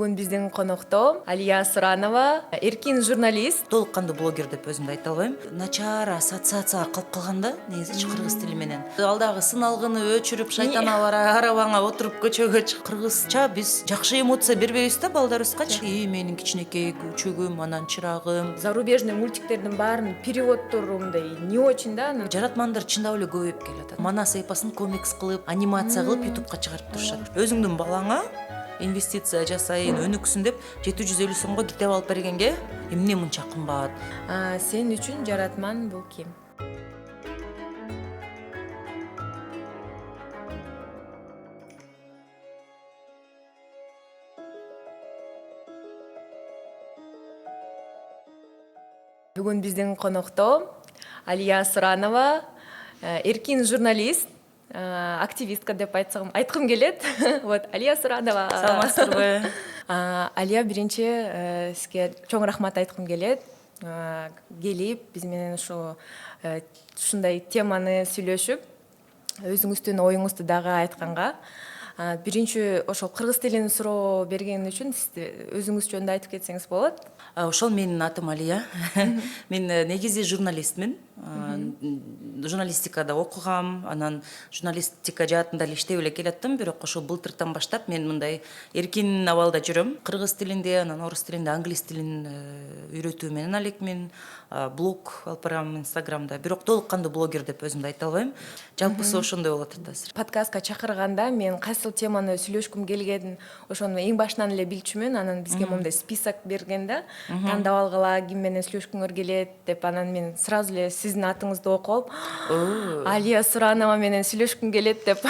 Бүгүн биздин конокто Алия Суранова, эркин журналист. Толук кандуу блогер деп өзүмдү айта албайм. Начар ассоциация калып калганда негизи кыргыз тили менен. Алдагы сыналгыны өчүрүп, шайтана бара арабаңа отуруп көчөгө чык. Кыргызча биз жакшы эмоция бербейбиз да балдарыбызгачы. Менин кичинекей чөгүм, анан чырагым. Зарубежный мультиктердин баарын переводдору мындай не очень да. Жаратмандар чындап эле көбөйүп келатат. Манас эпосун комикс кылып, анимация кылып ютубка чыгарып турушат. Өзүңдүн балаңа инвестиция жасайын, өнүксүн деп 750 сомго китеп алып бергенге эмне мынча кымбат? Сен үчүн жаратман бул ким? Бүгүн биздин конокто Алия Суранова, эркин журналист, активистка деп айткым келет. Вот, Алия Суранова. Саламатсызбы? Алия, биринчи сизге чоң рахмат айткым келет. Келип биз менен ушундай теманы сүйлөшүп, өзүңүздүн оюңузду дагы айтканга. Биринчи ошол кыргыз тилин суроо берген үчүн сиз өзүңүз жөнүндө айтып кетсеңиз болот. Ошол менин атым Алия. Мен негизи журналистмин. Журналистикада окугам, анан журналистика жаатында эле иштеп эле келаттым, бирок ошол былтыртан баштап мен мындай эркин абалда жүрөм. Кыргыз тилинде, анан орус тилинде, англис тилин үйрөтүү менен алекмин. Блог алып барам Инстаграмда. Бирок толук кандуу блогер деп өзүмдү айта албайм. Жалпысы ошондой болот азыр. Подкастка чакырганда мен кайсыл теманы сүйлөшкүм келгенин ошону эң башынан эле билчүмүн. Анан бизге моундай список берген да. Тандап алгыла, ким менен сүйлөшкүңөр келет деп. Анан мен сразу эле сиздин атыңызды окуп, Алия Суранова менен сүйлөшкүм келет деп.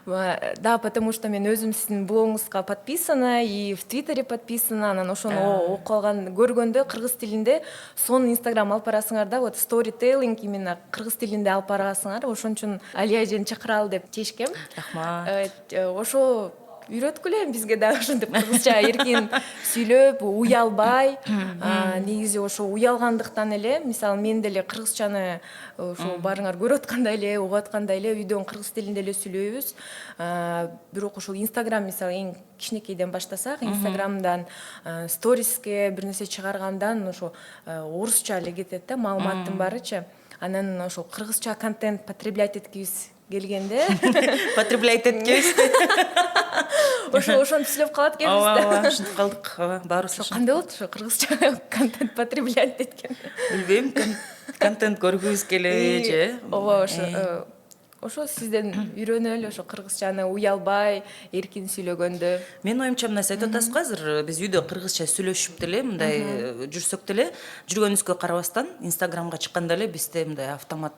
Да, потому что мен өзүм сиздин блогуңузга подписана и в Твиттере подписана. Анан ошону окуп алган, көргөндө кыргыз тилинде сонун Инстаграм алып барасыңар да, вот storytelling именно кыргыз тилинде алып барасыңар. Ошон үчүн Алия эжени чакыралы деп чечкем. Рахмат. Ошо үйрөткүлө бизге дагы ошентип кыргызча эркин сүйлөп, уялбай. Негизи ошо уялгандыктан эле, мисалы мен деле кыргызчаны ошо баарыңар көрүп аткандай эле, угуп аткандай эле үйдөн кыргыз тилинде эле сүйлөйбүз. Бирок ошол Инстаграм мисалы эң кичинекейден баштасак, Инстаграмдан сториске бир нерсе чыгаргандан ошо орусча эле кетет да, маалыматтын баарычы. Анан ошо кыргызча контент потреблять эткибиз келгенде Потреблять эткибиз. Ошентип сүйлөп калат экенбиз да. Ошентип калдык. Баарыбыз ошо. Кандай болот ошо кыргызча контент потреблять эткен? Билбейм, контент көргүбүз келеби же. Ооба, ошо сизден үйрөнөлү ошо кыргызчаны уялбай, эркин сүйлөгөндө. Менин оюмча мына сиз айтып атасыз го, азыр биз үйдө кыргызча сүйлөшүп деле, мындай жүрсөк деле, жүргөнүбүзгө карабастан Инстаграмга чыкканда эле бизде мындай автомат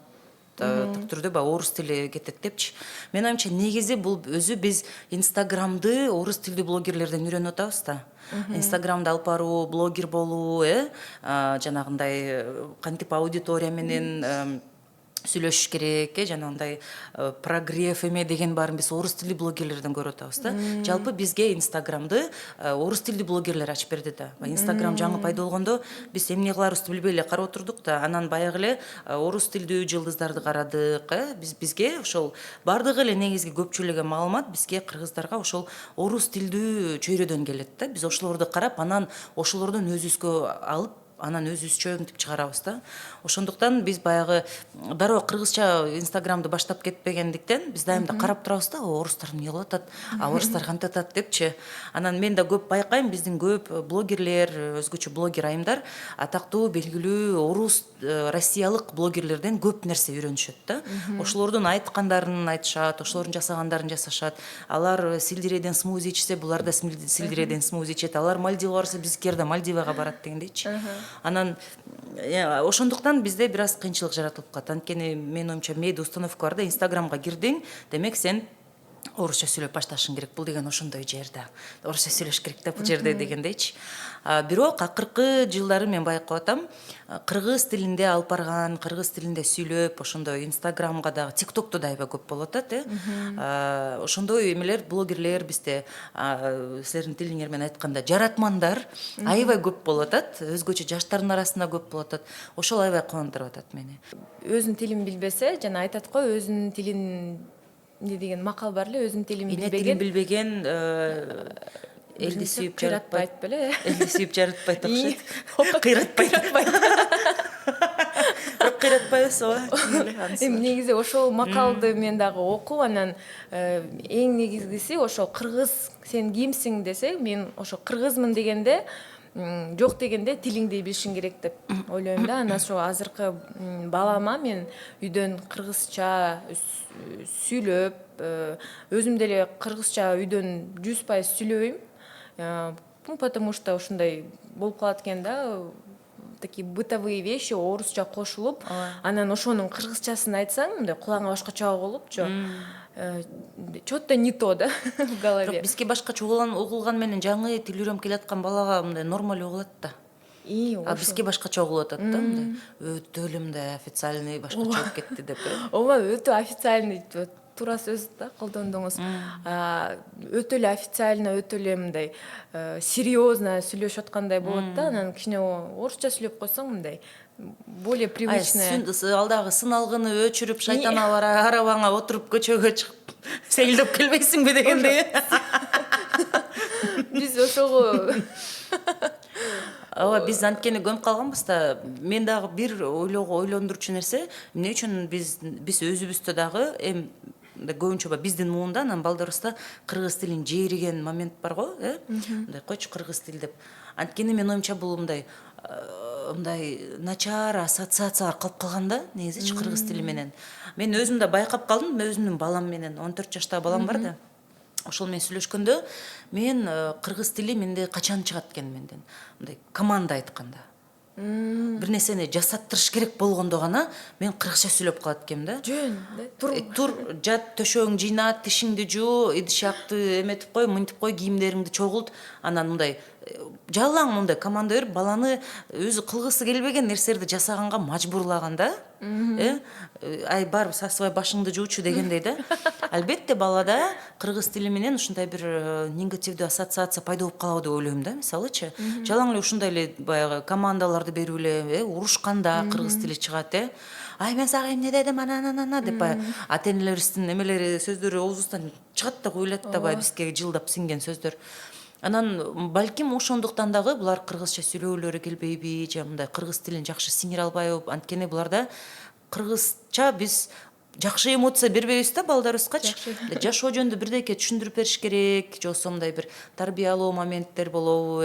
түрдө орус тили кетет депчи. Менин оюмча негизи бул өзү биз Инстаграмды орус тилдүү блогерлерден үйрөнүп атабыз да. Инстаграмды алып баруу, блогер болуу, жанагындай кантип аудитория менен сүйлөшүш керек, жанагындай прогрев эме деген баарын биз орус тилдүү блогерлерден көрүп атабыз да. Жалпы бизге Инстаграмды орус тилдүү блогерлер ачып берди да. Инстаграм жаңы пайда болгондо биз эмне кыларыбызды билбей эле карап отурдук да. Анан баягы эле орус тилдүү жылдыздарды карадык, бизге ошол бардыгы эле негизги көпчүлүгү маалымат бизге кыргыздарга ошол орус тилдүү чөйрөдөн келет да. Биз ошолорду карап, анан ошолордон өзүбүзгө алып, анан өзүбүзчө ынтип чыгарабыз да. Ошондуктан биз баягы дароо кыргызча Инстаграмды баштап кетпегендиктен биз дайымда карап турабыз да, орустар эмне кылып атат, орустар кантип атат депчи. Анан мен да көп байкайм, биздин көп блогерлер, өзгөчө блогер айымдар атактуу, белгилүү орус, россиялык блогерлерден көп нерсе үйрөнүшөт да. Ошолордун айткандарын айтышат, ошолордун жасагандарын жасашат. Алар сельдерейден смузи ичсе, булар да сельдерейден смузи ичет. Алар Мальдивага барса, бизкер да Мальдивага барат дегендейчи. Анан ошондуктан бизде бир аз кыйынчылык жаратылып калат. Анткени менин оюмча медиа установка бар да, Инстаграмга кирдиң, демек сен орусча сүйлөп башташың керек. Бул деген ошондой жер да. Орусча сүйлөш керек да бул жерде дегендейчи. Бирок акыркы жылдары мен байкап атам, кыргыз тилинде алып барган, кыргыз тилинде сүйлөп, ошондой Инстаграмга дагы, ТикТокто да аябай көп болуп атат, ошондой эмелер, блогерлер бизде, силердин тилиңер менен айтканда, жаратмандар аябай көп болуп атат, өзгөчө жаштардын арасында көп болуп атат. Ошол аябай кубандырып атат мени. Өзүнүн тилин билбесе, жана айтат го, өзүнүн тилин эмне деген макал бар эле, өзүнүн тилин билбеген. Билбеген элди сүйүп кыйратпайт беле. элди сүйүп жаратпайт окшойт. Кыйратпайт. Бирок кыйратпайбыз ооба. Эми негизи ошол макалды мен дагы окуп, анан эң негизгиси ошо кыргыз сен кимсиң десе, мен ошо кыргызмын дегенде жок дегенде тилиңди билишиң керек деп ойлойм да. Анан ошо азыркы балама мен үйдөн кыргызча сүйлөп, өзүм деле кыргызча үйдөн 100% сүйлөбөйм. Потому что ушундай болуп калат экен да, такие бытовые вещи орусча кошулуп, анан ошонун кыргызчасын айтсаң, мындай кулаңга башкача угулупчу. Что-то не то, да, в голове. Бирок бизге башкача угулган менен жаңы тил үйрөнүп келаткан балага мындай нормаль угулат да. А бизге башкача угулуп атат да, мындай өтө эле мындай официальный башкача болуп кетти деп. Ооба, өтө официальный, туура сөз да колдондуңуз. Өтө эле официально, өтө эле мындай серьезно сүйлөшүп аткандай болот да. Анан кичине орусча сүйлөп койсоң мындай более привычный. Алдагы сыналгыны өчүрүп, шайтан арабаңа отуруп көчөгө чыгып сейилдеп келбейсиңби дегендей. Биз ошого Ооба, биз анткени көнүп калганбыз да. Мен дагы бир ойлондурчу нерсе, эмне үчүн биз өзүбүздө дагы эми көбүнчө биздин муунда, анан балдарыбызда кыргыз тилин жээриген момент бар го, мындай койчу кыргыз тил деп. Анткени менин оюмча бул мындай начар ассоциациялар калып калган да, негизичи кыргыз тили менен. Мен өзүм да байкап калдым, өзүмдүн балам менен, 14 жаштагы балам бар да. Ошол менен сүйлөшкөндө мен кыргыз тили менде качан чыгат экен менден? Мындай команда айтканда. Бир нерсени жасаттырыш керек болгондо гана мен кыргызча сүйлөп калат экенмин да. жөн, Тур, жат, төшөгүң жыйнат, тишиңди жуу, идиш-акты эметип кой, мынтип кой, кийимдериңди чогулт. Анан мындай жалаң мындай команда берип, баланы өзү кылгысы келбеген нерселерди жасаганга мажбурлаган да. Ай бар, сасыбай башыңды жуучу дегендей да. Албетте балада кыргыз тили менен ушундай бир негативдүү ассоциация пайда болуп калабы деп ойлойм да. Мисалычы, жалаң эле ушундай эле баягы командаларды берип эле, урушканда кыргыз тили чыгат, Ай, мен сага эмне дедим, ананана деп ата энелерибиздин эмелери сөздөрү оозубуздан чыгат да коюлат да, бизге жылдап сиңген сөздөр. Анан балким ошондуктан дагы булар кыргызча сүйлөөлөрү келбейби, же мындай кыргыз тилин жакшы сиңире албайбы? Анткени буларда кыргызча биз жакшы эмоция бербейбиз да балдарыбызгачы. Жашоо жөнүндө бирдеке түшүндүрүп бериш керек, же болбосо мындай бир тарбиялоо моменттер болобу,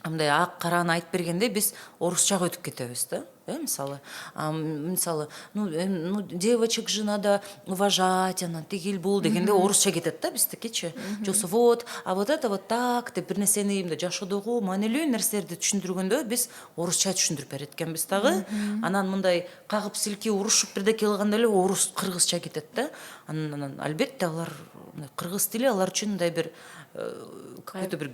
мындай ак караны айтып бергенде биз орусчага өтүп кетебиз да. Мисалы, ну девочек же надо уважать, анан тигил бул дегенде орусча кетет да биздикичи. Жоксо вот, а вот это вот так деп бир нерсени жашоодогу маанилүү нерселерди түшүндүргөндө биз орусча түшүндүрүп берет экенбиз дагы. Анан мындай кагып силкип урушуп бирдеке кылганда эле орус кыргызча кетет да. Анан албетте алар кыргыз тили алар үчүн мындай бир какой-то бир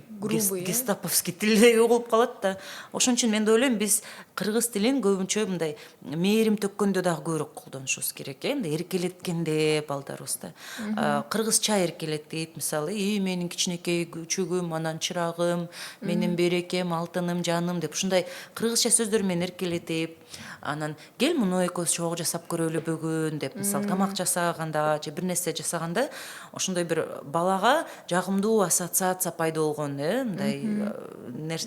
гестаповский тилдей угулуп калат да. Ошон үчүн мен ойлойм, биз кыргыз тилин көбүнчө мындай мээрим төккөндө дагы көбүрөөк колдонушубуз керек, мындай эркелеткенде балдарыбызды. Кыргызча эркелетип, мисалы, менин кичинекей күчүгүм, анан чырагым, менин берекем, алтыным, жаным деп ушундай кыргызча сөздөр менен эркелетип, анан кел муну экөөбүз чогуу жасап көрөлү бүгүн деп, мисалы, тамак жасаганда же бир нерсе жасаганда ошондой бир балага жагымдуу ассоциация пайда болгон, мындай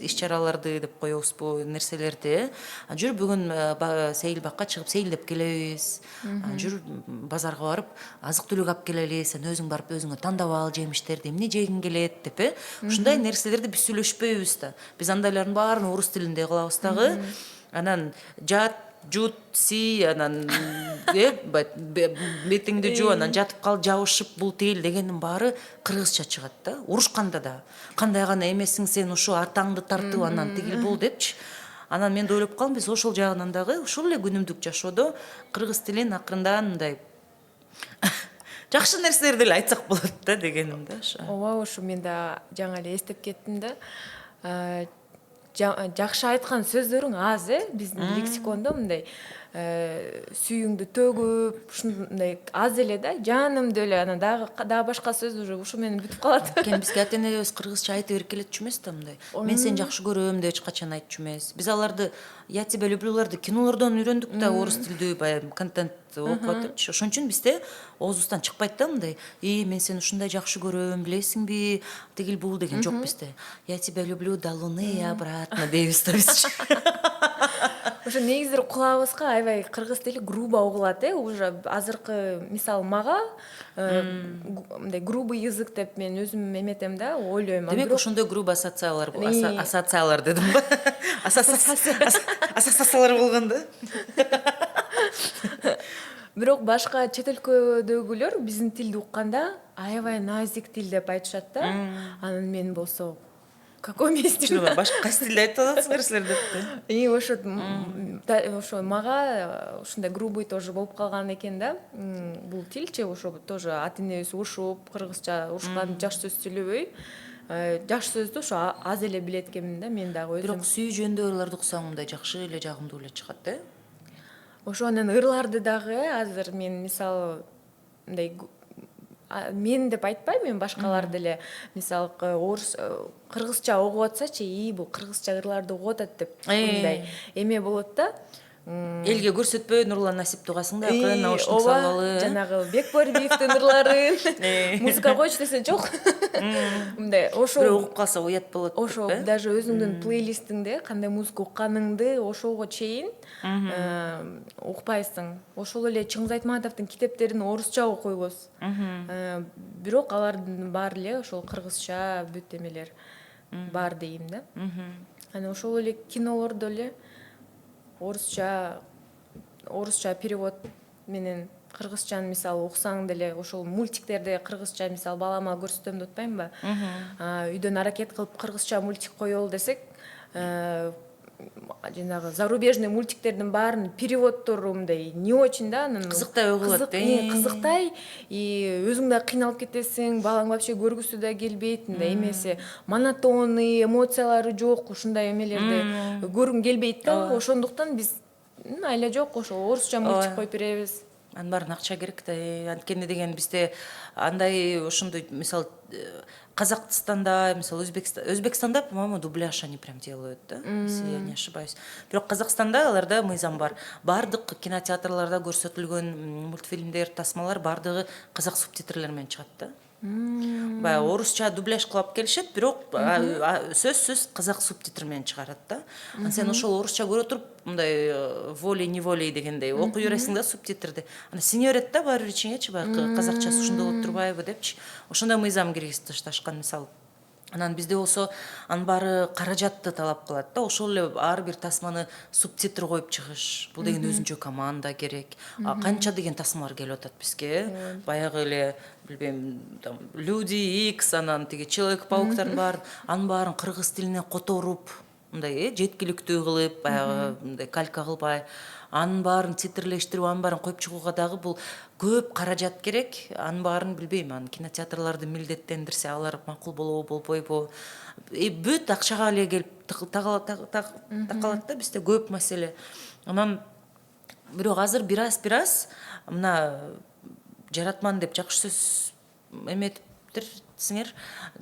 иш-чараларды деп коебузбу, нерселерди. Жүр бүгүн сейил бакка чыгып сейилдеп келебиз. Жүр базарга барып азык-түлүк алып келели, сен өзүң барып өзүңө тандап ал жемиштерди, эмне жегиң келет деп, ушундай нерселерди биз сүйлөшпөйбүз да. Биз андайлардын баарын орус тилинде кылабыз дагы. Анан жат, жут, си, анан бетиңди жуу, анан жатып кал, жабышып бул тийл дегендин баары кыргызча чыгат да. Урушканда да. Кандай гана эмесиң сен, ушу атаңды тартып анан тигил бул депчи. Анан мен да ойлоп калдым, биз ошол жагынан дагы ушул эле күнүмдүк жашоодо кыргыз тилин акырындан мындай жакшы нерселерди эле айтсак болот да дегеним да. Ооба, ушу мен да жаңы эле эстеп кеттим да. Жакшы айткан сөздөрүң аз, биздин лексикондо мындай сүйүүңдү төгүп ушундай аз эле да жаным деле анан дагы башка сөз уже ушу менен бүтүп калат. Анткени бизге ата энебиз кыргызча айтып эркелетчү эмес да мындай. Мен сени жакшы көрөм деп эч качан айтчу эмес. Биз аларды "Я тебя люблюларды" кинолордон үйрөндүк да, орус тилдүү баягы контент окуп атыпчы. Ошон үчүн бизде оозубуздан чыкпайт да мындай. Мен сени ушундай жакшы көрөм, билесиңби? Тигил бул деген жок бизде. "Я тебя люблю до луны и обратно" дейбиз да биз. Ошо негизир кулабызга аябай кыргыз тили грубо угулат, уже азыркы мисалы мага мындай грубый язык деп мен өзүм эметем да, ойлойм. Демек ошондой грубо ассоциациялар дедим ба? Ассоциациялар болгон да. Бирок башка чет өлкөдөгүлөр биздин тилди укканда аябай назик тил деп айтышат да. Анан мен болсо какой местин? Башка кайсы тилде айтып атасыңар силер деп да. И ошо мага ушундай грубый тоже болуп калган экен да. Бул тилчи ошо тоже ата энебиз урушуп, кыргызча урушкан, жакшы сөз сүйлөбөй. Жакшы сөздү ошо аз эле билет экенмин да мен дагы өзүм. Бирок сүйүү жөнүндө ырларды уксаң мындай жакшы эле жагымдуу эле чыгат да. Ошо анан ырларды дагы азыр мен мисалы мындай мен деп айтпайм, мен башкалар деле мисалы орус кыргызча угуп атсачы, бул кыргызча ырларды угуп атат деп мындай эме болот да. Элге көрсөтпөй Нурлан Насиптүү касың да, наушник салалы. Жанагы Бекборбиевдин ырларын музыка койчу десе жок. Мындай ошо бирөө угуп калса уят болот. Ошо даже өзүңдүн плейлистиңде кандай музыка укканыңды ошого чейин укпайсың. Ошол эле Чыңгыз Айтматовдун китептерин орусча окуйбуз. Бирок алардын баары эле ошол кыргызча бүт эмелер бар дейм да. Анан ошол эле кинолордо эле орусча перевод менен кыргызчаны мисалы уксаң деле ошол мультиктерде кыргызча мисалы балама көрсөтөм деп атпаймынбы? Үйдөн аракет кылып кыргызча мультик коелу десек, жанагы зарубежный мультиктердин баарын переводтору мындай не очень да, анан кызыктай угулат. Кызыктай, и өзүң да кыйналып кетесиң, балаң вообще көргүсү да келбейт, мындай эмеси монотонный, эмоциялары жок, ушундай эмелерди көргүң келбейт да. Ошондуктан биз айла жок ошо орусча мультик коюп беребиз. Анын баарын акча керек да. Анткени деген бизде андай ошондой мисалы Казакстанда, мисалы Өзбекстанда, по-моему, дубляж они прям делают, да, если я не ошибаюсь. Бирок Казакстанда аларда мыйзам бар. Бардык кинотеатрларда көрсөтүлгөн мультфильмдер, тасмалар бардыгы казак субтитрлер менен чыгат да. Баягы орусча дубляж кылып келишет, бирок сөзсүз казак субтитр менен чыгарат да. Анан сен ошол орусча көрө туруп, мындай волей-неволей дегендей окуй бересиң да субтитрди. Анан синьорет да баары бир ичиңечи, баягы казакчасы ушундай болуп турбайбы депчи. Ошондой мыйзам киргизип ташташкан мисалы. Анан бизде болсо анын баары каражатты талап кылат да. Ошол эле ар бир тасманы субтитр коюп чыгыш. Бул деген өзүнчө команда керек. Канча деген тасмалар келип атат бизге. Баягы эле билбейм, Люди Икс, анан тиги Человек-пауктардын баарын, анын баарын кыргыз тилине которуп, мындай жеткиликтүү кылып, баягы мындай калька кылбай, анын баарын титрлештирип, анын баарын коюп чыгууга дагы бул көп каражат керек. Анын баарын билбейм, анын кинотеатрларды милдеттендирсе алар макул болобу, болбойбу. Бүт акчага эле келип такалат да, бизде көп маселе. Анан бирок азыр бир-аз мына жаратман деп жакшы сөз эметиптирсиңер.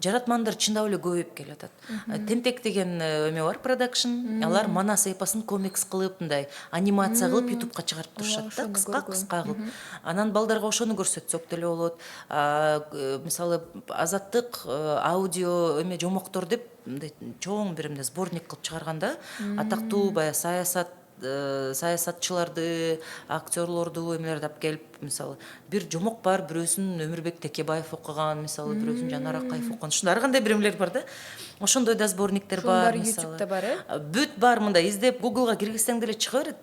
Жаратмандар чындап эле көбөйүп келатат. Тентек деген эме бар, продакшн. Алар Манас эпосун комикс кылып, мындай анимация кылып ютубка чыгарып турушат да, кыска кылып. Анан балдарга ошону көрсөтсөк деле болот. Мисалы Азаттык аудио эме жомоктор деп мындай чоң бир эмне сборник кылып чыгарганда, атактуу баягы саясатчыларды, актерлорду эмелерди алып келип, мисалы бир жомок бар, бирөөсүн Өмүрбек Текебаев окуган, мисалы бирөөсүн Жанар Акаев окуган, ушундай ар кандай бир эмелер бар да. Ошондой да сборниктер бар, мисалы. YouTube'да бар, Бүт бар, мындай издеп Google'га киргизсең деле чыга берет.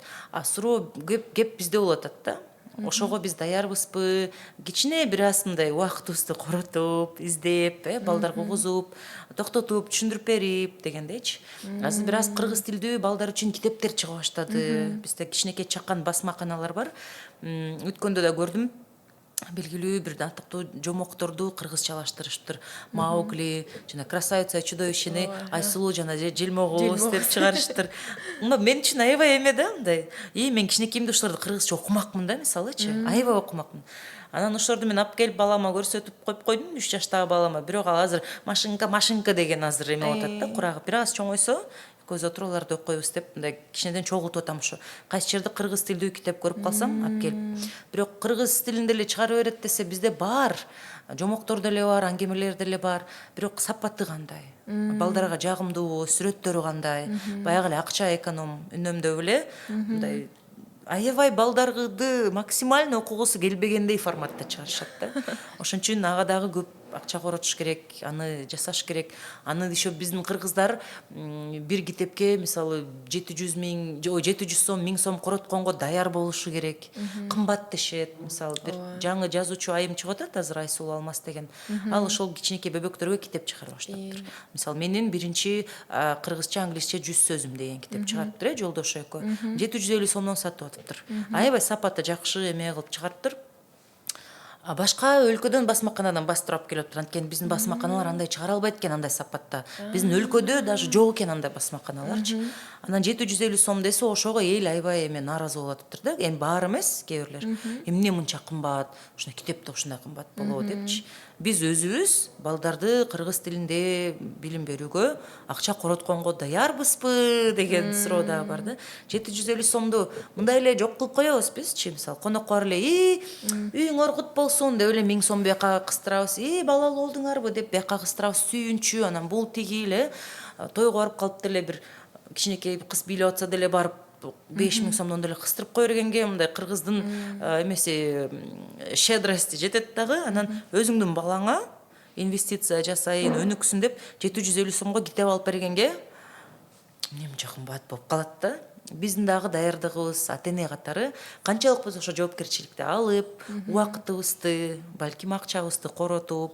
Суроо кеп бизде болуп атат да. Ошого биз даярбызбы? Кичине бир аз мындай убактыбызды коротуп, издеп, балдарга угузуп, токтотуп, түшүндүрүп берип дегендейчи. Азыр бир аз кыргыз тилдүү балдар үчүн китептер чыга баштады. Бизде кичинекей чакан басмаканалар бар. Өткөндө да көрдүм. белгилүү бир атыктуу жомокторду кыргызчалаштырышыптыр. Маугли жана Красавица и чудовищени Айсулуу жана Желмогуз деп чыгарышыптыр. Мен үчүн аябай эме да мындай. Мен кичинекейимде ошолорду кыргызча окумакмын да, мисалычы. Аябай окумакмын. Анан ошолорду мен алып келип балама көрсөтүп коюп койдум, 3 жаштагы балама. Бирок ал азыр машинка деген азыр эме болуп атат да, курагы бир аз чоңойсо экөөбүз отуруп аларды окуйбуз деп мындай кичинеден чогултуп атам ошо. Кайсы жерде кыргыз тилдүү китеп көрүп калсам алып келип. Бирок кыргыз тилинде эле чыгарып берет десе бизде бар. Жомоктор деле бар, аңгемелер деле бар. Бирок сапаты кандай? Балдарга жагымдуу, сүрөттөрү кандай? Баягы эле акча эконом үнөмдөп эле мындай аябай балдаргыды максимально окугусу келбегендей форматта чыгарышат да. Ошон үчүн ага дагы көп акча коротуш керек, аны жасаш керек. Аны еще биздин кыргыздар бир китепке мисалы 700 миң, 700 сом, 1000 сом коротконго даяр болушу керек. Кымбат дешет. Мисалы бир жаңы жазуучу айым чыгып атат азыр, Айсулуу Алмаз деген. Ал ошол кичинекей бөбөктөргө китеп чыгарып баштаптыр. Мисалы менин биринчи кыргызча, англисче 100 сөзүм деген китеп чыгарыптыр, Жолдош экөө. 750 сомдон сатып атыптыр. Аябай сапаты жакшы эме кылып чыгарыптыр. Башка өлкөдөн басмаканадан бастырып келип атат. Анткени биздин басмаканалар андай чыгара албайт экен, андай сапатта. Биздин өлкөдө даже жок экен андай басмаканаларчы. Анан 750 сом десе ошого эл аябай эме нааразы болуп атыптыр да. Эми баары эмес, кээ бирлер. Эмне мынча кымбат? Ушундай китеп да ушундай кымбат болобу депчи. Биз өзүбүз балдарды кыргыз тилинде билим берүүгө акча коротконго даярбызбы деген суроо дагы бар да. 750 сомду мындай эле жок кылып коебуз бизчи. Мисалы конокко бар эле, үйүңөр кут болсун деп эле 1000 сом бияка кыстырабыз. Балалуу болдуңарбы деп бияка кыстырабыз. Сүйүнчү, анан бул тиги эле тойго барып калып деле бир кичинекей кыз бийлеп атса деле барып 5000 сомдон деле кыстырып кое бергенге мындай кыргыздын эмеси щедрости жетет дагы. Анан өзүңдүн балаңа инвестиция жасайын, өнүксүн деп 750 сомго китеп алып бергенге эмне мынча кымбат болуп калат да. Биздин дагы даярдыгыбыз, ата-эне катары канчалык биз ошо жоопкерчиликти алып, убакытыбызды, балким акчабызды коротуп,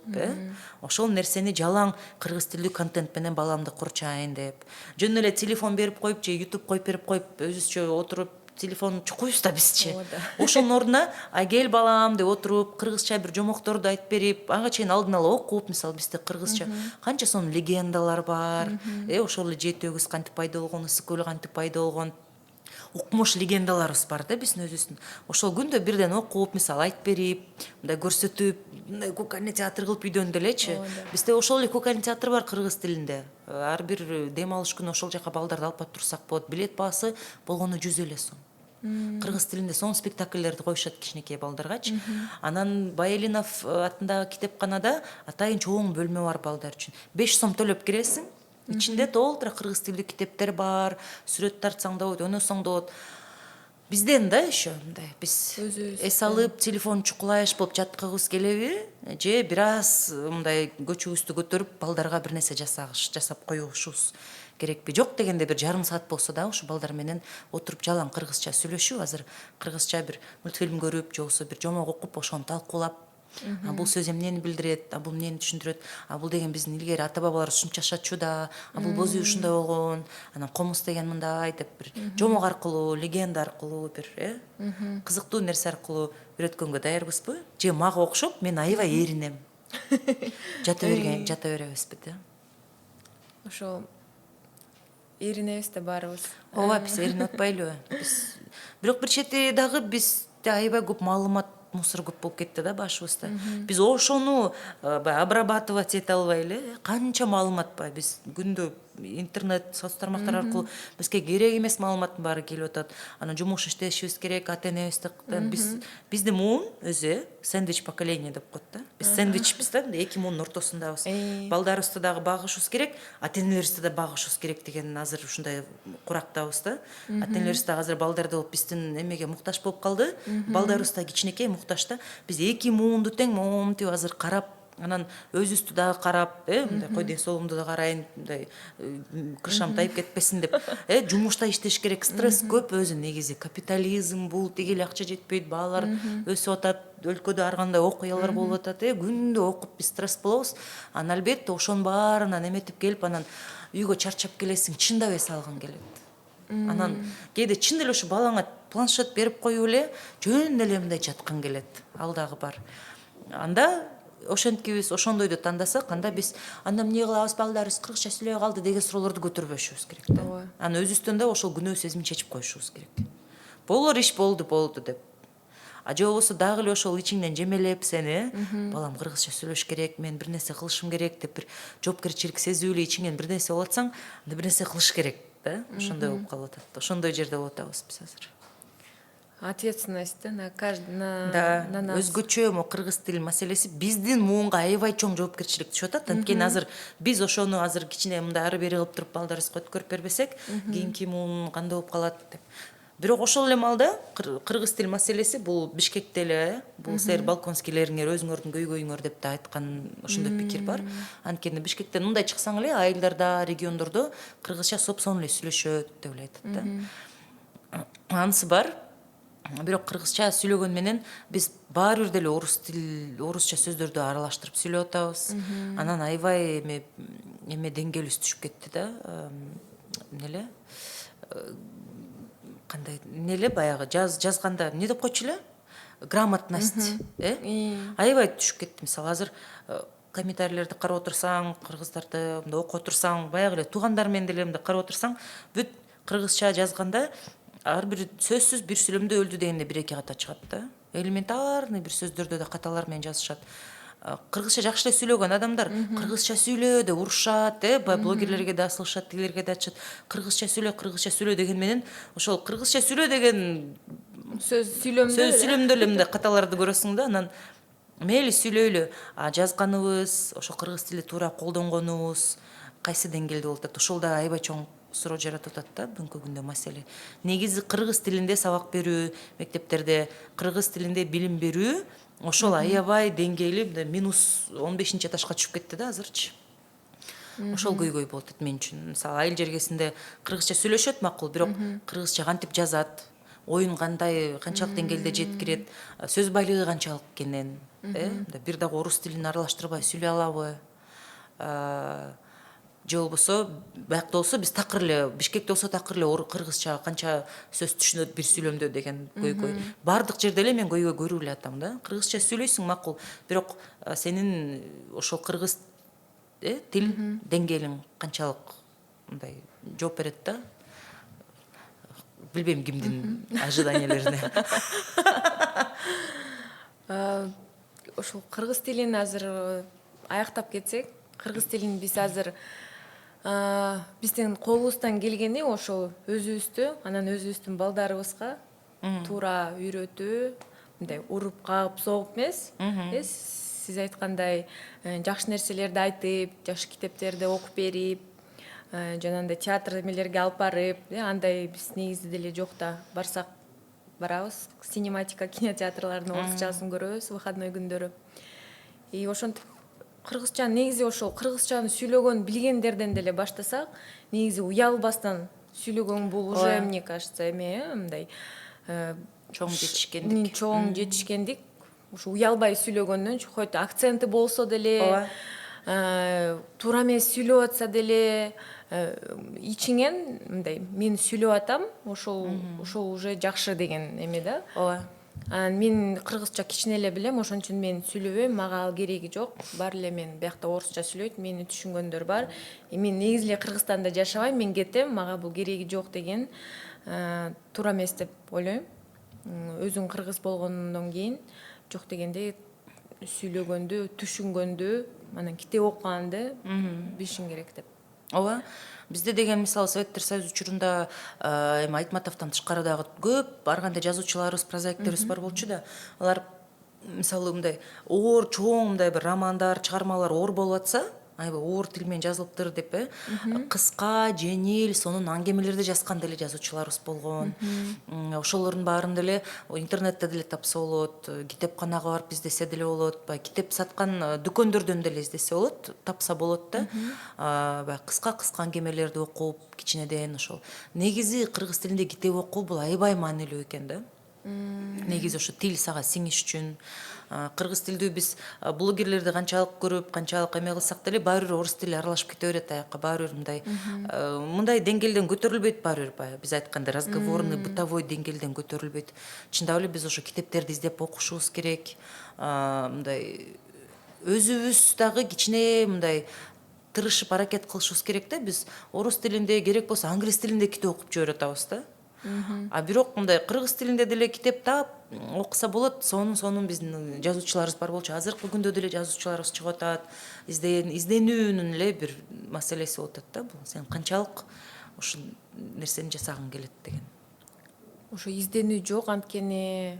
ошол нерсени жалаң кыргыз тилдүү контент менен баламды курчайын деп. Жөн эле телефон берип коюп же YouTube коюп берип коюп, өзүбүзчө отуруп телефон чукуйбуз да бизчи. Ошонун ордуна гел балам деп отуруп, кыргызча бир жомокторду айтып берип, ага чейин алдын ала окуп, мисалы бизде кыргызча канча сонун легендалар бар. Ошол эле жети өгүз кантип пайда болгон, ысык көл кантип пайда болгон. Укмуш легендаларыбыз бар да биздин өзүбүздүн. Ошол күндө бирден окуп, мисалы айтып берип, мындай көрсөтүп, мындай кукольный театр кылып үйдөн делечи. Бизде ошол эле кукольный театр бар кыргыз тилинде. Ар бир дем алыш күнү ошол жака балдарды алып барып турсак болот. Билет баасы болгону 100 эле сом. Кыргыз тилинде сонун спектакльдерди коюшат кичинекей балдаргачы. Анан Байелинов атындагы китепканада атайын чоң бөлмө бар балдар үчүн. 5 сом төлөп киресиң. Ичинде толтура кыргыз тилдүү китептер бар, сүрөт тартсаң да болот, өнөсөң да болот. Бизден да еще мындай биз эс алып телефон чукулайыш болуп жаткыбыз келеби же бир аз мындай көчүбүздү көтөрүп балдарга бир нерсе жасап коюшубуз керекпи? Жок дегенде бир жарым саат болсо да ушу балдар менен отуруп жалаң кыргызча сүйлөшүү, азыр кыргызча бир мультфильм көрүп же болбосо бир жомок окуп ошону талкуулап, бул сөз эмнени билдирет, бул эмнени түшүндүрөт, бул деген биздин илгери ата бабаларыбыз ушунча жашачу да, бул боз үй ушундай болгон, анан комуз деген мындай деп бир жомок аркылуу, легенда аркылуу бир кызыктуу нерсе аркылуу үйрөткөнгө даярбызбы? Же мага окшоп мен аябай эринем. Жата беребизби да? Ошол эринебиз да баарыбыз. Ооба, биз эринип атпайлыбы? Бирок бир чети дагы бизде аябай көп маалымат мусор көп болуп кетти да башыбызда. Биз ошону обрабатывать эте албай эле, канча маалымат бар. Биз күндө интернет, соц тармактар аркылуу бизге керек эмес маалыматтын баары келип атат. Анан жумуш иштешибиз керек, ата-энебизден биздин муун өзү сэндвич поколение деп коет да. Биз сэндвичпиз да, эки муунун ортосундабыз. Балдарыбызды дагы багышыбыз керек, ата-энелерибизди да багышыбыз керек деген азыр ушундай курактабыз да. Ата-энелерибиз дагы азыр балдарды болуп биздин эмеге муктаж болуп калды. Балдарыбыз да кичинекей муктаж да. Биз эки муунду тең момнтип азыр карап, анан өзүбүздү дагы карап, мындай кой ден соолугумду да карайын, мындай крышам тайып кетпесин деп, жумушта иштеш керек, стресс көп өзү негизи. Капитализм бул, тигил акча жетпейт, баалар өсүп атат, өлкөдө ар кандай окуялар болуп атат, күндө окуп биз стресс болобуз. Анан албетте ошонун баарынан эметип келип, анан үйгө чарчап келесиң, чындап эс алгың келет. Анан кээде чын эле ушу балаңа планшет берип коюп эле жөн эле мындай жаткың келет. Ал дагы бар. Анда ошенткибиз ошондойду тандасак, анда биз анда эмне кылабыз, балдарыбыз кыргызча сүйлөй калды деген суроолорду көтөрбөшүбүз керек да. Ооба. Анан өзүбүздөн да ошол күнөө сезимин чечип коюшубуз керек. Болор иш болду деп. А же болбосо дагы эле ошол ичиңден жемелеп сени, балам кыргызча сүйлөш керек, мен бир нерсе кылышым керек деп бир жоопкерчилик сезип эле ичиңен бир нерсе болуп атсаң, анда бир нерсе кылыш керек да. Ошондой болуп калып атат. Ошондой жерде болуп атабыз биз азыр. Ответственность да, на каждый, на Да, нас. өзгөчө кыргыз тил маселеси биздин муунга аябай чоң жоопкерчилик түшүп атат. Анткени азыр биз ошону азыр кичине мындай ары бери кылып туруп балдарыбызга өткөрүп бербесек, кийинки муун кандай болуп калат деп. Бирок ошол эле маалда кыргыз тил маселеси бул Бишкекте эле, бул силер балконскийлериңер өзүңөрдүн көйгөйүңөр деп да айткан ошондой пикир бар. Анткени Бишкектен мындай чыксаң эле айылдарда, региондордо кыргызча сопсоон эле сүйлөшөт деп эле айтат да. Анысы бар. Бирок кыргызча сүйлөгөн менен биз баары бир деле орусча сөздөрдү аралаштырып сүйлөп атабыз. Анан аябай эме деңгээлибиз түшүп кетти да. Эмне эле? Кандай эмне эле баягы жазганда эмне деп койчу эле? Грамотность, аябай түшүп кетти. Мисалы азыр комментарийлерди карап отурсаң, кыргыздарды мындай окуп отурсаң, баягы эле туугандар менен деле мындай карап отурсаң, бүт кыргызча жазганда ар бир сөзсүз бир сүйлөмдө өлдү дегенде бир эки ката чыгат да. Элементарный бир сөздөрдө да каталар менен жазышат. Кыргызча жакшы эле сүйлөгөн адамдар кыргызча сүйлөө деп урушат, блогерлерге да асылышат, тилерге да айтышат. Кыргызча сүйлөө деген менен ошол кыргызча сүйлөө деген Сөз сүйлөмдө эле мындай каталарды көрөсүң да. Анан мейли сүйлөйлү, жазганыбыз, ошо кыргыз тили туура колдонгонубуз кайсы деңгээлде болуп атат? Ошол да аябай чоң суроо жаратып атат да бүгүнкү күндө маселе. Негизи кыргыз тилинде сабак берүү, мектептерде кыргыз тилинде билим берүү ошол аябай деңгээли минус 15 этажга түшүп кетти да азырчы. Ошол көйгөй болуп атат мен үчүн. Мисалы айыл жергесинде кыргызча сүйлөшөт макул, бирок кыргызча кантип жазат, оюн кандай, канчалык деңгээлде жеткирет, сөз байлыгы канчалык экенин, бир дагы орус тилин аралаштырбай сүйлөй алабы? Же болбосо биякта болсо биз такыр эле Бишкекте болсо такыр эле кыргызча канча сөз түшүнөт бир сүйлөмдө деген көйгөй. Бардык жерде эле мен көйгөй көрүп эле атам да. Кыргызча сүйлөйсүң макул, бирок сенин ошол кыргыз тил деңгээлиң канчалык мындай жооп берет да. Билбейм кимдин ожиданиялерине. Ошол кыргыз тилин азыр аяктап кетсек, кыргыз тилин биз азыр биздин колубуздан келгени ошол өзүбүздү, анан өзүбүздүн балдарыбызга туура үйрөтүү, мындай уруп кагып согуп эмес, сиз айткандай жакшы нерселерди айтып, жакшы китептерди окуп берип, жанагындай театр эмелерге алып барып, андай биз негизи деле жок да. Барсак барабыз, синематика кинотеатрлардын орусчасын көрөбүз выходной күндөрү. И ошентип кыргызча негизи ошол кыргызчаны сүйлөгөн билгендерден деле баштасак, негизи уялбастан сүйлөгөн бул уже мне кажется мындай чоң жетишкендик. Чоң жетишкендик. Ушу уялбай сүйлөгөндөн хоть акценти болсо деле, туура эмес сүйлөп атса деле, ичиңен мындай мен сүйлөп атам, ошол уже жакшы деген эме да. Ооба. Мен кыргызча кичине эле билем, ошон үчүн мен сүйлөбөйм, мага ал кереги жок. Баары эле мен биякта орусча сүйлөйт, мени түшүнгөндөр бар. Мен негизи эле Кыргызстанда жашабайм, мен кетем, мага бул кереги жок деген туура эмес деп ойлойм. Өзүң кыргыз болгондон кийин жок дегенде сүйлөгөндү, түшүнгөндү, анан китеп окуганды билишиң керек деп. Ооба. Бизде деген мисалы Советтер Союзу учурунда эми Айтматовдон тышкары дагы көп ар кандай жазуучуларыбыз, прозаиктерибиз бар болчу да. Алар мисалы мындай оор чоң мындай бир романдар, чыгармалар оор болуп атса, аябай оор тил менен жазылыптыр деп кыска, жеңил, сонун аңгемелерди жазган деле жазуучуларыбыз болгон. Ошолордун баарын деле интернетте деле тапса болот, китепканага барып издесе деле болот, китеп саткан дүкөндөрдөн деле издесе болот, тапса болот да. Баягы кыска аңгемелерди окуп, кичинеден ошол. Негизи кыргыз тилинде китеп окуу бул аябай маанилүү экен да. негизи ошо тил сага сиңиш үчүн. Кыргыз тилдүү биз блогерлерди канчалык көрүп, канчалык эме кылсак деле баары бир орус тили аралашып кете берет аякка. Баары бир мындай деңгээлден көтөрүлбөйт, баары бир баягы биз айткандай разговорный, бытовой деңгээлден көтөрүлбөйт. Чындап эле биз ошо китептерди издеп окушубуз керек. Мындай өзүбүз дагы кичине мындай тырышып аракет кылышыбыз керек да. Биз орус тилинде, керек болсо англис тилинде китеп окуп жиберип атабыз да. А бирок мындай кыргыз тилинде деле китеп таап окуса болот. Сонун биздин жазуучуларыбыз бар болчу. Азыркы күндө деле жазуучуларыбыз чыгып атат. Изденүүнүн эле бир маселеси болуп атат да бул. Сен канчалык ушул нерсени жасагың келет деген. Ошо изденүү жок, анткени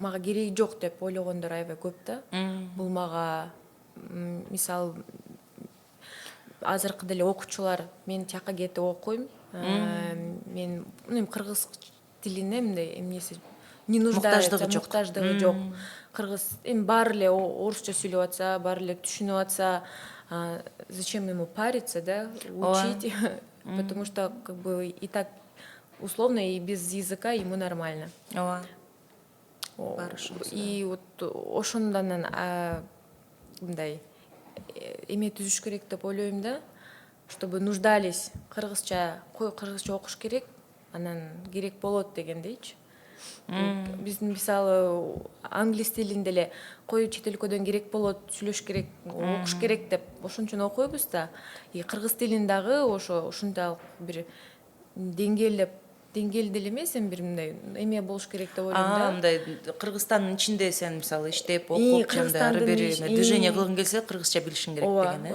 мага кереги жок деп ойлогондор аябай көп да. Бул мага мисалы азыркы деле окуучулар мен тияка кетип окуйм. Мен кыргыз тилине мындай эмнеси не нуждается, муктаждыгы жок. Кыргыз эми баары эле орусча сүйлөп атса, баары эле түшүнүп атса, зачем ему париться, да, учить, потому что как бы и так условно и без языка ему нормально. И вот ошондон мындай эме түзүш керек деп ойлойм да, чтобы нуждались кыргызча окуш керек, анан керек болот дегендейчи. Биздин мисалы англис тилинде эле кой чет өлкөдөн керек болот, сүйлөш керек, окуш керек деп ошон үчүн окуйбуз да. И кыргыз тилин дагы ошондой бир деңгээлде эле эмес, бир мындай эме болуш керек деп ойлойм да. Мындай Кыргызстандын ичинде сен мисалы иштеп, окуп, ары бери движение кылгың келсе кыргызча билишиң керек деген, э?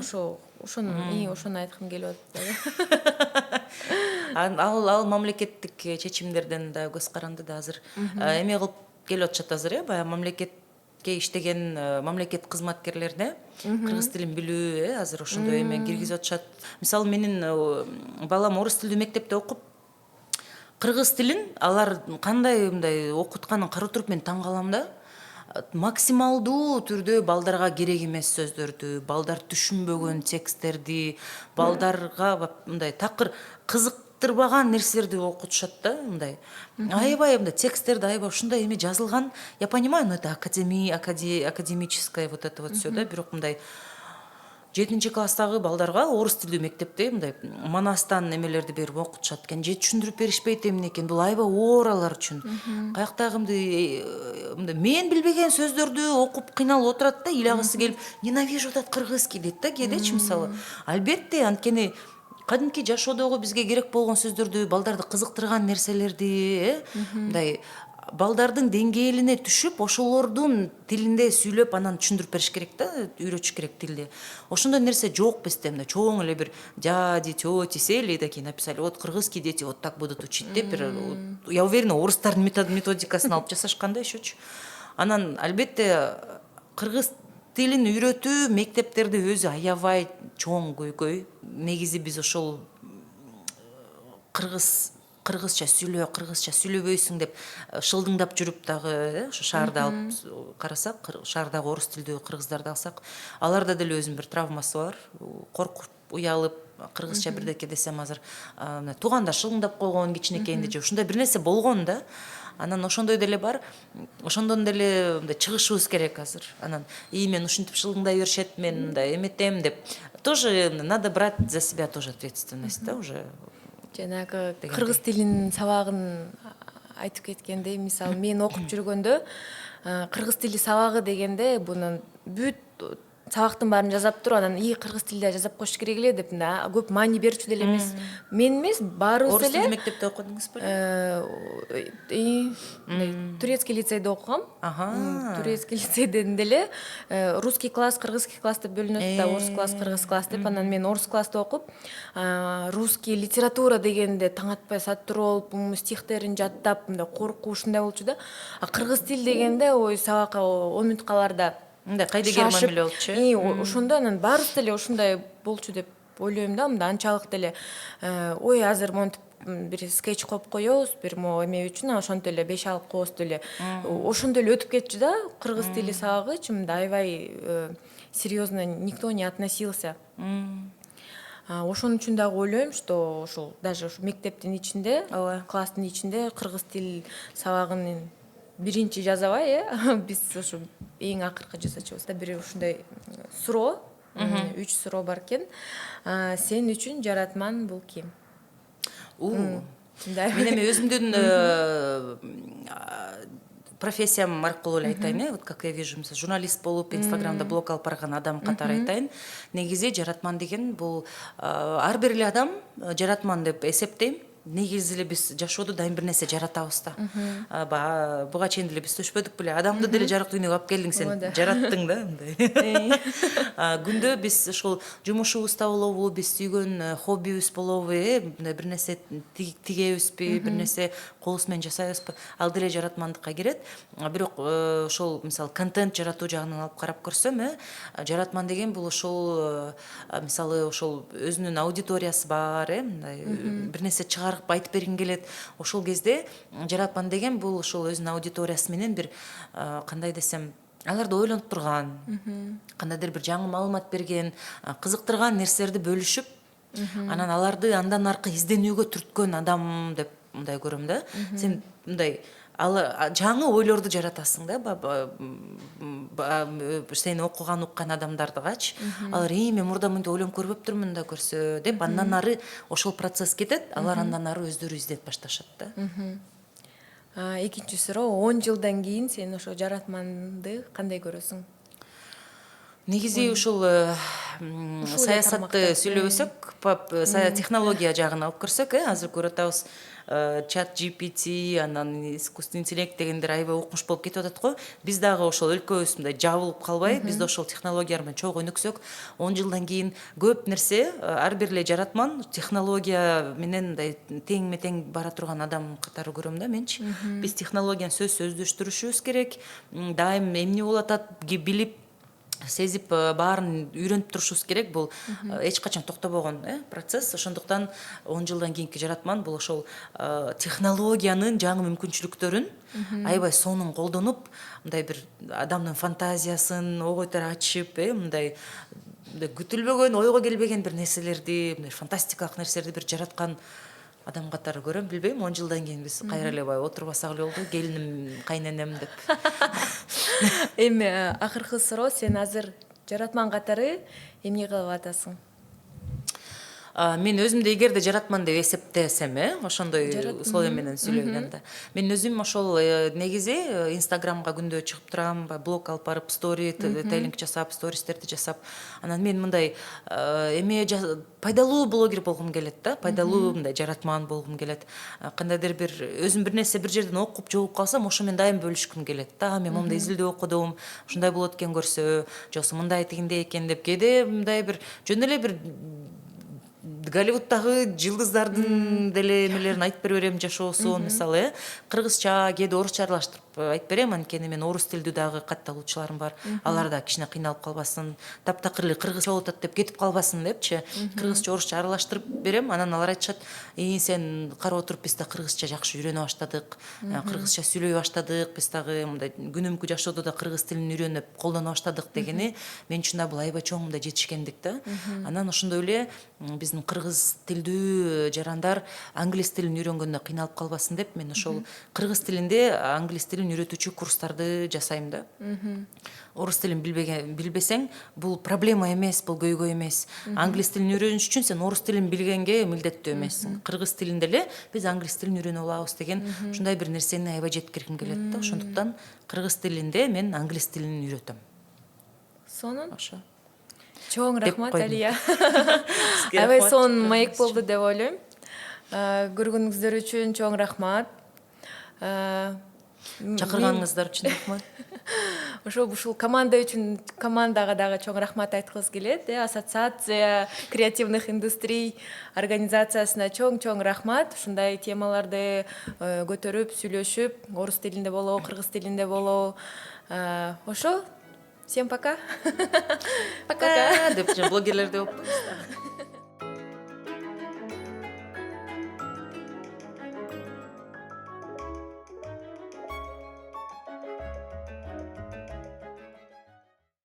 Ошону айткым келип атат. Ал мамлекеттик чечимдерден да көз каранды да азыр эме кылып келип атышат азыр, э? Баягы мамлекетке иштеген мамлекет кызматкерлерине кыргыз тилин билүү, азыр ошондой эме киргизип атышат. Мисалы менин балам орус тилдүү мектепте окуп, кыргыз тилин алар кандай мындай окутканын карап туруп мен таң калам да. Максималдуу түрдө балдарга керек эмес сөздөрдү, балдар түшүнбөгөн тексттерди, балдарга мындай такыр кызыктырбаган нерселерди окутушат да, мындай. Аябай мындай тексттерди аябай ушундай эме жазылган. Я понимаю, но это академическое вот это вот всё да, бирок мындай 7-чи класстагы балдарга орус тилдүү мектепте мындай манастан немелерди берип окутушат экен, же түшүндүрүп беришпейт эмне экен. Бул аябай оор алар үчүн. Каяктагы мындай мен билбеген сөздөрдү окуп кыйналып отурат да, ыйлагысы келип, ненавижу этот кыргызский дейт да кээдечи мисалы. Албетте, анткени кадимки жашоодогу бизге керек болгон сөздөрдү, балдарды кызыктырган нерселерди, мындай балдардын деңгээлине түшүп, ошолордун тилинде сүйлөп, анан түшүндүрүп бериш керек да, үйрөтүш керек тилди. Ошондой нерсе жок бизде, мындай чоң эле бир дяди, тети сели такие написали, вот кыргызские дети вот так будут учить деп бир, я уверена, орустардын методикасын алып жасашкан да ещечи. Анан албетте кыргыз тилин үйрөтүү мектептерде өзү аябай чоң көйгөй. Негизи биз ошол кыргызча сүйлөбөйсүң деп шылдыңдап жүрүп дагы ошо шаарда алып карасак, шаардагы орус тилдүү кыргыздарды алсак, аларда деле өзүнүн бир травмасы бар. Коркуп, уялып, кыргызча бирдеке десем азыр тууганда шылдыңдап койгон кичинекейинде же ушундай бир нерсе болгон да. Анан ошондой деле бар. Ошондон деле мындай чыгышыбыз керек азыр. Анан мен ушинтип шылдыңдай беришет, мен мындай эметем деп. Тоже надо брать за себя тоже ответственность, да, уже. Жанагы кыргыз тилинин сабагын айтып кеткенде, мисалы мен окуп жүргөндө кыргыз тили сабагы дегенде бунун бүт сабактын баарын жасап туруп, анан кыргыз тилде жасап коюш керек эле деп көп маани берчү деле эмес. Мен эмес, баарыбыз эле. Орус тилдүү мектепте окудуңузбу? Турецкий лицейде окугам. Турецкий лицейден деле русский класс, кыргызский класс деп бөлүнөт да, орус класс, кыргыз класс деп. Анан мен орус классты окуп, русский литература дегенде таң атпай сатыр болуп, стихтерин жаттап, мындай коркуу ушундай болчу да. А кыргыз тил дегенде ой сабакка 10 минут каларда мындай кайдыгер мамиле болчу. Ошондо анан баарыбыз деле ушундай болчу деп ойлойм да. Мындай анчалык деле ой азыр монтип бир скетч коюп коебуз, бир эме үчүн ошентип эле 5 алып коебуз деле. Ошондой эле өтүп кетчү да. Кыргыз тили сабагы мындай аябай серьезно никто не относился. Ошон үчүн дагы ойлойм, что ошол даже мектептин ичинде, Ооба. класстын ичинде кыргыз тил сабагын биринчи жазабай, биз ошо эң акыркы жасачубуз да. Бир ушундай суроо, 3 суроо бар экен. Сен үчүн жаратман бул ким? Мен эми өзүмдүн профессиям аркылуу эле айтайын, вот как я вижу, мисалы журналист болуп, инстаграмда блог алып барган адам катары айтайын. Негизи жаратман деген бул ар бир эле адам жаратман деп эсептейм. Негизи эле биз жашоодо дайым бир нерсе жаратабыз да. Буга чейин деле биз түшпөдүк беле, адамды деле жарык дүйнөгө алып келдиң, сен жараттың да мындай. Күндө биз ошол жумушубузда болобу, биз сүйгөн хоббибиз болобу, мындай бир нерсе тигебизби, бир нерсе колубуз менен жасайбызбы, ал деле жаратмандыкка кирет. Бирок ошол мисалы контент жаратуу жагынан алып карап көрсөм, жаратман деген бул ошол мисалы ошол өзүнүн аудиториясы бар, мындай бир нерсе чыгарып айтып бергин келет. Ошол кезде жаратман деген бул ошол өзүнүн аудиториясы менен бир кандай десем, аларды ойлонуп турган, кандайдыр бир жаңы маалымат берген, кызыктырган нерселерди бөлүшүп, анан аларды андан аркы изденүүгө түрткөн адам деп мындай көрөм да. Сен мындай жаңы ойлорду жаратасың да, сени окуган уккан адамдардыгачы. Алар мен мурда мынтип ойлонуп көрбөптүрмүн да көрсө деп, андан ары ошол процесс кетет, алар андан ары өздөрү издеп башташат да. Экинчи суроо, 10 жылдан кийин сен ошо жаратманды кандай көрөсүң? Негизи ушул саясатты сүйлөбөсөк, технология жагын алып көрсөк, азыр көрүп атабыз, чат GPT, анан искусственный интеллект дегендер аябай укмуш болуп кетип атат го. Биз дагы ошол өлкөбүз мындай жабылып калбай, биз да ошол технологиялар менен чогуу өнүксөк, 10 жылдан кийин көп нерсе, ар бир эле жаратман технология менен мындай теңме тең бара турган адам катары көрөм да менчи. Биз технологияны сөзсүз өздөштүрүшүбүз керек. Дайым эмне болуп атат билип, сезип баарын үйрөнүп турушубуз керек. Бул эч качан токтобогон процесс. Ошондуктан 10 жылдан кийинки жаратман бул ошол технологиянын жаңы мүмкүнчүлүктөрүн аябай сонун колдонуп, мындай бир адамдын фантазиясын ойгойтор ачып, мындай күтүлбөгөн, ойго келбеген бир нерселерди, мындай фантастикалык нерселерди бир жараткан адам катары көрөм. Билбейм, 10 жылдан кийин биз кайра эле отурбасак эле болду, келиним, кайненем деп. Эми акыркы суроо, сен азыр жаратман катары эмне кылып атасың? Мен өзүмдү эгерде жаратман деп эсептесем, ошондой условия менен сүйлөгөндө, мен өзүм ошол негизи инстаграмга күндө чыгып турам, блог алып барып, сторителлинг жасап, стористерди жасап, анан мен мындай эме пайдалуу блогер болгум келет да, пайдалуу мындай жаратман болгум келет. Кандайдыр бир өзүм бир нерсе бир жерден окуп, жогуп калсам, ошо мен дайым бөлүшкүм келет да. Мен момундай изилдөө окудум, ушундай болот экен көрсө, жоксо мындай тигиндей экен деп, кээде мындай бир жөн эле бир Голливудтагы жылдыздардын деле эмелерин айтып бере берем, жашоосун, мисалы, кыргызча, кээде орусча аралаштырып айтып берем, анткени мен орус тилдүү дагы катталуучуларым бар. Алар да кичине кыйналып калбасын, таптакыр эле кыргызча болуп атат деп кетип калбасын депчи, кыргызча орусча аралаштырып берем. Анан алар айтышат, сен карап отуруп биз да кыргызча жакшы үйрөнө баштадык, кыргызча сүйлөй баштадык, биз дагы мындай күнүмкү жашоодо да кыргыз тилин үйрөнүп колдоно баштадык дегени мен үчүн да бул аябай чоң мындай жетишкендик да. Анан ошондой эле биздин кыргыз тилдүү жарандар англис тилин үйрөнгөндө кыйналып калбасын деп, мен ошол кыргыз тилинде англис тилин үйрөтүүчү курстарды жасайм да. Орус тилин билбесең, бул проблема эмес, бул көйгөй эмес. Англис тилин үйрөнүш үчүн сен орус тилин билгенге милдеттүү эмессиң. Кыргыз тилинде эле биз англис тилин үйрөнүп алабыз деген ушундай бир нерсени аябай жеткиргим келет да. Ошондуктан кыргыз тилинде мен англис тилин үйрөтөм. Сонун. Ошо. Чоң рахмат, Алия. Аябай сонун маек болду деп ойлойм. Көргөнүңүздөр үчүн чоң рахмат. Чакырганыңыздар үчүн рахмат. Ушул команда үчүн, командага дагы чоң рахмат айткыбыз келет. Ассоциация креативных индустрий организациясына чоң рахмат. Ушундай темаларды көтөрүп, сүйлөшүп, орус тилинде болобу, кыргыз тилинде болобу. Ошо, всем пока. Пока деп блогерлер деп